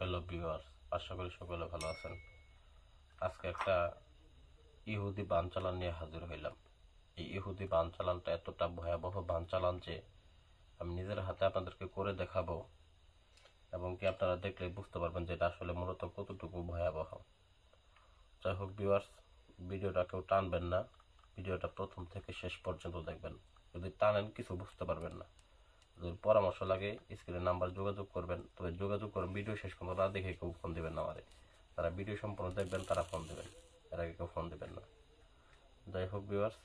Hello viewers, আশা করি সকলে ভালো আছেন। আজকে একটা ইহুদি বান চালান নিয়ে হাজির হইলাম। এই ইহুদি বান চালানটা এতটা ভয়াবহ বান চালান যে আমি নিজের হাতে আপনাদেরকে করে দেখাবো, এবং কি আপনারা দেখলে বুঝতে পারবেন যে এটা আসলে মূলত কতটুকু ভয়াবহ। যাই হোক ভিউয়ার্স, ভিডিওটা কেউ টানবেন না, ভিডিওটা প্রথম থেকে শেষ পর্যন্ত দেখবেন। যদি টানেন কিছু বুঝতে পারবেন না। যদি পরামর্শ লাগে স্ক্রিনের নাম্বার যোগাযোগ করবেন, তবে যোগাযোগ করবেন ভিডিও শেষ পর্যন্ত না দেখে কেউ ফোন দেবেন না আমারে। যারা ভিডিও সম্পূর্ণ দেখবেন তারা ফোন দেবেন, এর আগে কেউ ফোন দেবেন না। যাই হোক ভিউয়ার্স,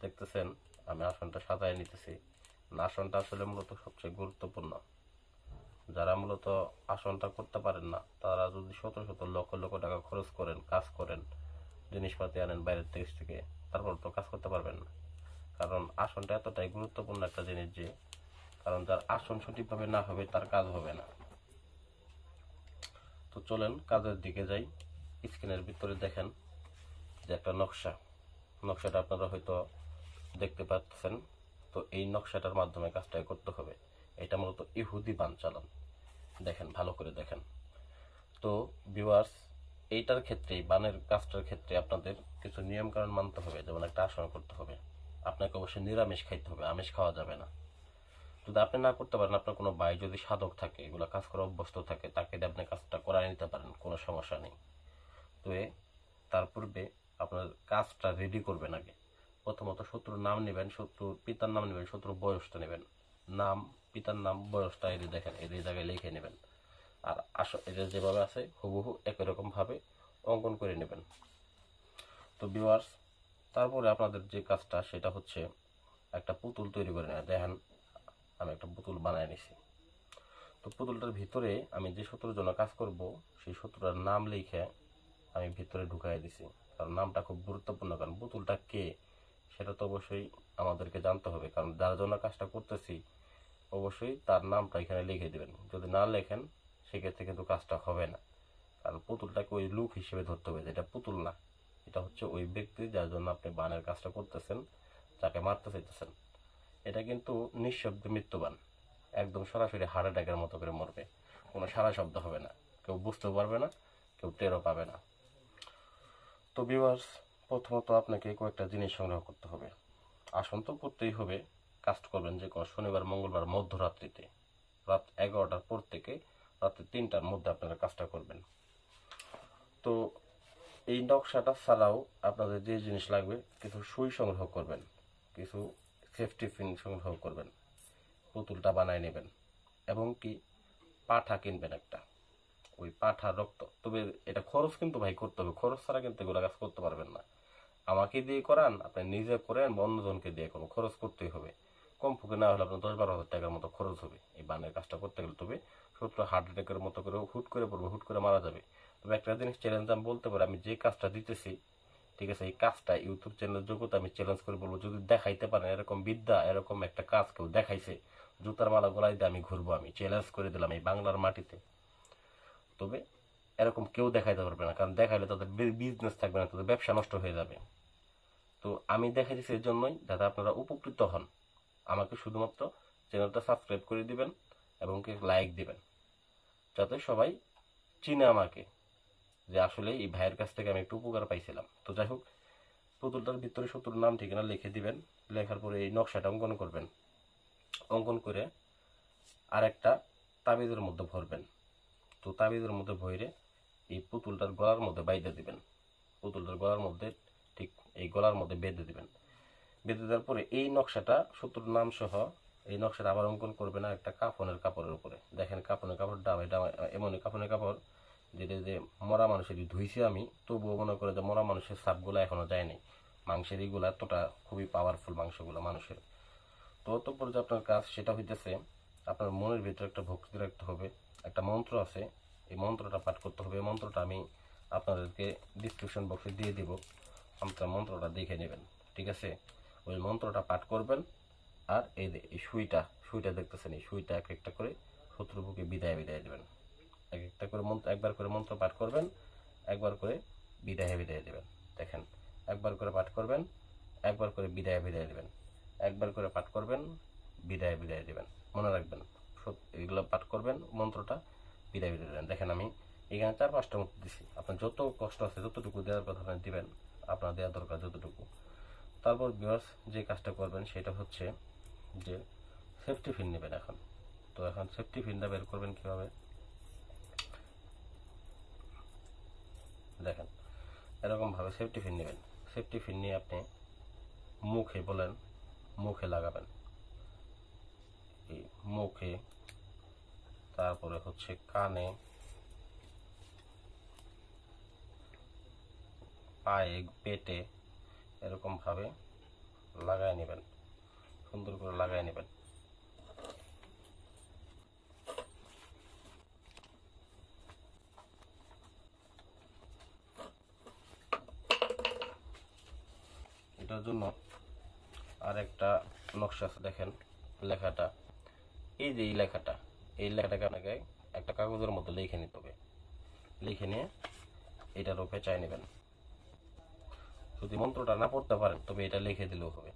দেখতেছেন আমি আসনটা সাজায় নিতেছি। আসনটা আসলে মূলত সবচেয়ে গুরুত্বপূর্ণ। যারা মূলত আসনটা করতে পারেন না তারা যদি শত শত লক্ষ লক্ষ টাকা খরচ করেন, কাজ করেন, জিনিসপাতি আনেন বাইরের দেশ থেকে, তারপর তো কাজ করতে পারবেন না। কারণ আসনটা এতটাই গুরুত্বপূর্ণ একটা জিনিস যে, কারণ যার আসন সঠিকভাবে না হবে তার কাজ হবে না। তো চলেন কাজের দিকে যাই। স্ক্রিনের ভিতরে দেখেন যে একটা নকশাটা আপনারা হয়তো দেখতে পাচ্ছেন। তো এই নকশাটার মাধ্যমে কাজটা করতে হবে। এটা মূলত ইহুদি বান চালান। দেখেন, ভালো করে দেখেন। তো ভিউয়ার্স, এইটার ক্ষেত্রে, বানের কাজটার ক্ষেত্রে আপনাদের কিছু নিয়ম কানুন মানতে হবে। যেমন একটা আসন করতে হবে, আপনাকে অবশ্যই নিরামিষ খাইতে হবে, আমিষ খাওয়া যাবে না। যদি আপনি না করতে পারেন, আপনার কোনো ভাই যদি সাধক থাকে, এগুলো কাজ করে অভ্যস্ত থাকে, তাকে দিয়ে আপনি কাজটা করায় নিতে পারেন, কোনো সমস্যা নেই। তো তার পূর্বে আপনার কাজটা রেডি করবেন। আগে প্রথমত শত্রুর নাম নেবেন, শত্রুর পিতার নাম নেবেন, শত্রুর বয়সটা নেবেন। নাম, পিতার নাম, বয়সটা এই দেখেন, এই জায়গায় লিখে নেবেন। আর এটা যেভাবে আছে হুবহু একই রকম ভাবে অঙ্কন করে নেবেন। তো ভিউয়ার্স, তারপরে আপনাদের যে কাজটা সেটা হচ্ছে একটা পুতুল তৈরি করে নেওয়া। দেখেন, আমি একটা পুতুল বানায় নিছি। তো পুতুলটার ভিতরে আমি যে শত্রুর জন্য কাজ করব সেই শত্রুটার নাম লিখে আমি ভিতরে ঢুকাই দিছি। কারণ নামটা খুব গুরুত্বপূর্ণ, কারণ পুতুলটা কে সেটা তো অবশ্যই আমাদেরকে জানতে হবে। কারণ যার জন্য কাজটা করতেছি অবশ্যই তার নামটা এখানে লিখে দেবেন। যদি না লেখেন সেক্ষেত্রে কিন্তু কাজটা হবে না। কারণ পুতুলটাকে ওই লুক হিসেবে ধরতে হবে, এটা পুতুল না, এটা হচ্ছে ওই ব্যক্তি যার জন্য আপনি বানের কাজটা করতেছেন, যাকে মারতে চাইতেছেন। এটা কিন্তু নিঃশব্দে মৃত্যুবান, একদম সরাসরি হার্ট অ্যাটাকের মতো করে মরবে। কোনো সারা শব্দ হবে না, কেউ বুঝতেও পারবে না, কেউ টেরও পাবে না। তো ভিউয়ার্স, প্রথমত আপনাকে কয়েকটা জিনিস সংগ্রহ করতে হবে। আসন তো করতেই হবে। কাজ করবেন যে কোনো শনিবার মঙ্গলবার মধ্যরাত্রিতে, রাত 11টার পর থেকে রাত্রি 3টার মধ্যে আপনারা কাজটা করবেন। তো এই নকশাটা ছাড়াও আপনাদের যে জিনিস লাগবে, কিছু সুই সংগ্রহ করবেন, কিছু সেফটি পিন সংগ্রহ করবেন, পুতুলটা বানায় নেবেন, এবং কি পাঠা কিনবেন একটা, ওই পাঠা রক্ত। তবে এটা খরচ কিন্তু ভাই করতে হবে, খরচ ছাড়া কিন্তু এগুলো কাজ করতে পারবেন না। আমাকে দিয়ে করান, আপনি নিজে করেন বা অন্যজনকে দিয়ে করুন, খরচ করতেই হবে। কম ফুকে না হলে আপনার 10-12 হাজার টাকার মতো খরচ হবে এই বানের কাজটা করতে গেলে। তবে শত্রু হার্ট অ্যাটাকের মতো করে হুট করে পড়বে, হুট করে মারা যাবে। তবে একটা জিনিস চ্যালেঞ্জ আমি বলতে পারি, আমি যে কাজটা দিতেছি, ঠিক আছে, এই কাজটা ইউটিউব চ্যানেলের যোগ্যতা আমি চ্যালেঞ্জ করে বলবো, যদি দেখাইতে পারেন এরকম বিদ্যা, এরকম একটা কাজ কেউ দেখাইছে, জুতার মালা গলায় দিয়ে আমি ঘুরবো। আমি চ্যালেঞ্জ করে দিলাম এই বাংলার মাটিতে। তবে এরকম কেউ দেখাইতে পারবে না, কারণ দেখাইলে তাদের বিজনেস থাকবে না, তাদের ব্যবসা নষ্ট হয়ে যাবে। তো আমি দেখাই দিচ্ছি এর জন্যই, যাতে আপনারা উপকৃত হন। আমাকে শুধুমাত্র চ্যানেলটা সাবস্ক্রাইব করে দিবেন এবং লাইক দিবেন, যাতে সবাই চিনে আমাকে, যে আসলে এই ভাইয়ের কাছ থেকে আমি একটু উপকার পাইছিলাম। তো যাই হোক, পুতুলটার ভিতরে শত্রুর নাম ঠিকানা লিখে দিবেন। লেখার পরে এই নকশাটা অঙ্কন করবেন। অঙ্কন করে আরেকটা তাবিজের মধ্যে ভরবেন। তো তাবিজের মধ্যে ভরে এই পুতুলটার গলার মধ্যে বাইন্ধে দিবেন। পুতুলটার গলার মধ্যে, ঠিক এই গলার মধ্যে বেঁধে দিবেন। বেঁধে দেওয়ার পরে এই নকশাটা শত্রুর নাম সহ এই নকশাটা আবার অঙ্কন করবে না একটা কাফনের কাপড়ের উপরে। দেখেন কাফনের কাপড়টা এটা এমনই কাফনের কাপড় যেটা যে মরা মানুষের ধুইছি আমি, তবুও মনে করে যে মরা মানুষের সাপগুলো এখনো যায়নি। মাংসের এইগুলো এতটা খুবই পাওয়ারফুল মাংসগুলো মানুষের। তো অতঃপর যে আপনার কাজ সেটা হইতেছে, আপনার মনের ভিতরে একটা ভক্তি রাখতে হবে। একটা মন্ত্র আছে, এই মন্ত্রটা পাঠ করতে হবে। এই মন্ত্রটা আমি আপনাদেরকে ডিসক্রিপশন বক্সে দিয়ে দিব, আপনারা মন্ত্রটা দেখে নেবেন, ঠিক আছে। ওই মন্ত্রটা পাঠ করবেন। আর এই যে এই সুইটা দেখতেছেন, এই সুইটা এক একটা করে শত্রু বুকে বিদায় বিদায় দেবেন। এক একটা করে মন্ত্র, একবার করে মন্ত্র পাঠ করবেন, একবার করে বিদায় বিদায় দেবেন। দেখেন, একবার করে পাঠ করবেন, একবার করে বিদায় বিদায় দেবেন, একবার করে পাঠ করবেন, বিদায় বিদায় দেবেন। মনে রাখবেন, এগুলো পাঠ করবেন মন্ত্রটা, বিদায় বিদায় দেন। দেখেন আমি এখানে 4-5টার মতো দিছি। আপনার যত কষ্ট আছে যতটুকু দেওয়ার কথা আপনি দিবেন, আপনার দেওয়া দরকার যতটুকু। তারপর ভিউয়ার্স যে কাজটা করবেন সেটা হচ্ছে যে সেফটি পিন নেবেন এখন। তো এখন সেফটি পিনটা বের করবেন কিভাবে দেখেন, এরকম ভাবে সেফটি পিন নেবেন। সেফটি পিন নিয়ে আপনি মুখে লাগাবেন, এই মুখে, তারপরে হচ্ছে কানে, পায়ে, পেটে এরকম ভাবে লাগায় নেবেন, সুন্দর করে লাগায় নেবেন। এটার জন্য আরেকটা নকশা আছে দেখেন, লেখাটা এই যে এই লেখাটাকে আপনাকে একটা কাগজের মধ্যে লিখে নিতে হবে। লিখে নিয়ে এটার উপরে চাই নেবেন। যদি মন্ত্রটা না পড়তে পারেন তবে এটা লিখে দিলেও হবে,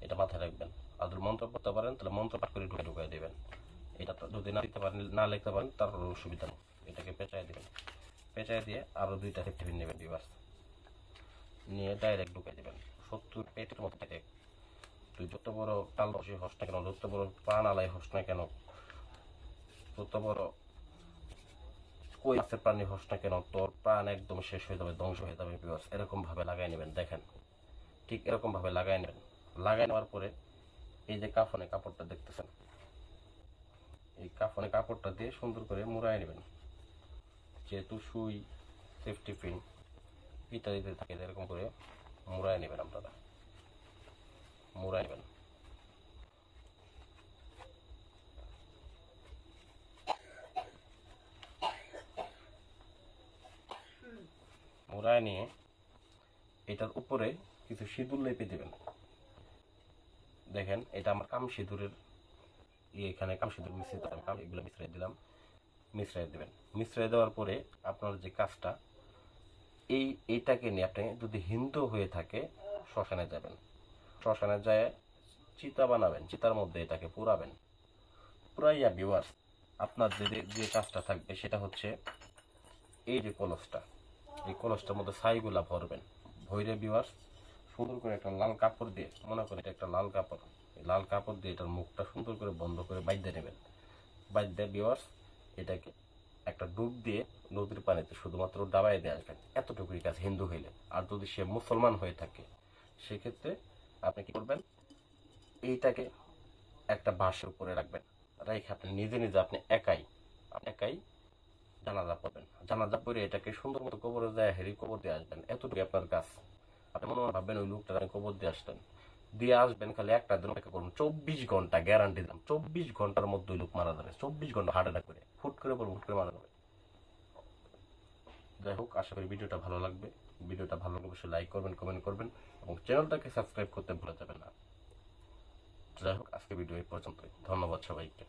এটা মাথায় রাখবেন। আর যদি মন্ত্র পড়তে পারেন তাহলে মন্ত্র পাঠ করে ঢুকাই দেবেন। এটা যদি না লিখতে পারেন তারপর অসুবিধা নেই, এটাকে পেঁচাই দিবেন। পেঁচাই দিয়ে আরো 2টা সেফটি পিন নেবেন ভিউয়ার্স, নিয়ে ডাইরেক্ট ঢুকাই দেবেন 70 পেটের মতো থেকে। তুই যত বড় তালবসি হস না কেন, যত বড় প্রাণ আলাই হস না কেন, যত বড় কই মাছের প্রাণী হস না কেন, তোর প্রাণ একদম শেষ হয়ে যাবে, ধ্বংস হয়ে যাবে ভিউয়ার্স। এরকম ভাবে লাগাই নেবেন। দেখেন ঠিক এরকম ভাবে লাগাই নেবেন। লাগাই নেওয়ার পরে এই যে কাফনে কাপড়টা দেখতেছেন, এই কাফনে কাপড়টা দিয়ে সুন্দর করে মুড়াই নেবেন। যেহেতু সুই, সেফটি পিন ইত্যাদিতে থাকে, এরকম করে মুড়াই নেবেন। আপনারা মুড়াই নেবেন। মুড়াই নিয়ে এটার উপরে কিছু সিঁদুর লেপে দেবেন। দেখেন এটা আমার কাম সিঁদুরের এখানে কাম সিঁদুর মিশ্রিত, এগুলো মিশ্রাই দিলাম। মিশ্রাই দেবেন। মিশ্রাই দেওয়ার পরে আপনার যে কাজটা, এইটাকে নিয়ে আপনি যদি হিন্দু হয়ে থাকে শ্মশানে যাবেন। শ্মশানে যায় চিতা বানাবেন, চিতার মধ্যে এটাকে পুরাবেন। পুরাইয়া ভিউয়ার্স আপনার যে কাজটা থাকবে সেটা হচ্ছে এই যে কলসটা, এই কলসটার মধ্যে ছাইগুলা ভরবেন। ভৈরে ভিউয়ার্স সুন্দর করে একটা লাল কাপড় দিয়ে, মনে করেন এটা একটা লাল কাপড়, লাল কাপড় দিয়ে এটার মুখটা সুন্দর করে বন্ধ করে বাইন্ধে নেবেন। বাইন্ধে ভিউয়ার্স এটাকে একটা ডুব দিয়ে নদীর পানিতে শুধুমাত্র ডাবাই দিয়ে আসবেন। এতটুকুই কাজ হিন্দু হইলে। আর যদি সে মুসলমান হয়ে থাকে সেক্ষেত্রে আপনি কি করবেন, এইটাকে একটা বাঁশের উপরে রাখবেন। রেখে আপনি নিজে আপনি একাই জানাজা পড়বেন। জানাজা পড়ে এটাকে সুন্দর মতো কবরে যায় হেরি কবর দিয়ে আসবেন। এতটুকু আপনার কাজ। আপনি মনে মনে ভাববেন ওই লোকটা কবর দিয়ে আসবেন, খালি একটা দিন অপেক্ষা করুন। 24 ঘন্টা গ্যারান্টি দিলাম, 24 ঘন্টার মধ্যে ওই লোক মারা যাবে। 24 ঘন্টা হার্ট অ্যাটাক করে হুট করে মারা যাবে। যাই হোক, আশা করি ভিডিওটা ভালো লাগবে। ভিডিওটা ভালো লাগলে অবশ্যই লাইক করবেন, কমেন্ট করবেন এবং চ্যানেলটাকে সাবস্ক্রাইব করতে ভুলে যাবেন না। যাই হোক, আজকে ভিডিও এই পর্যন্তই। ধন্যবাদ সবাইকে।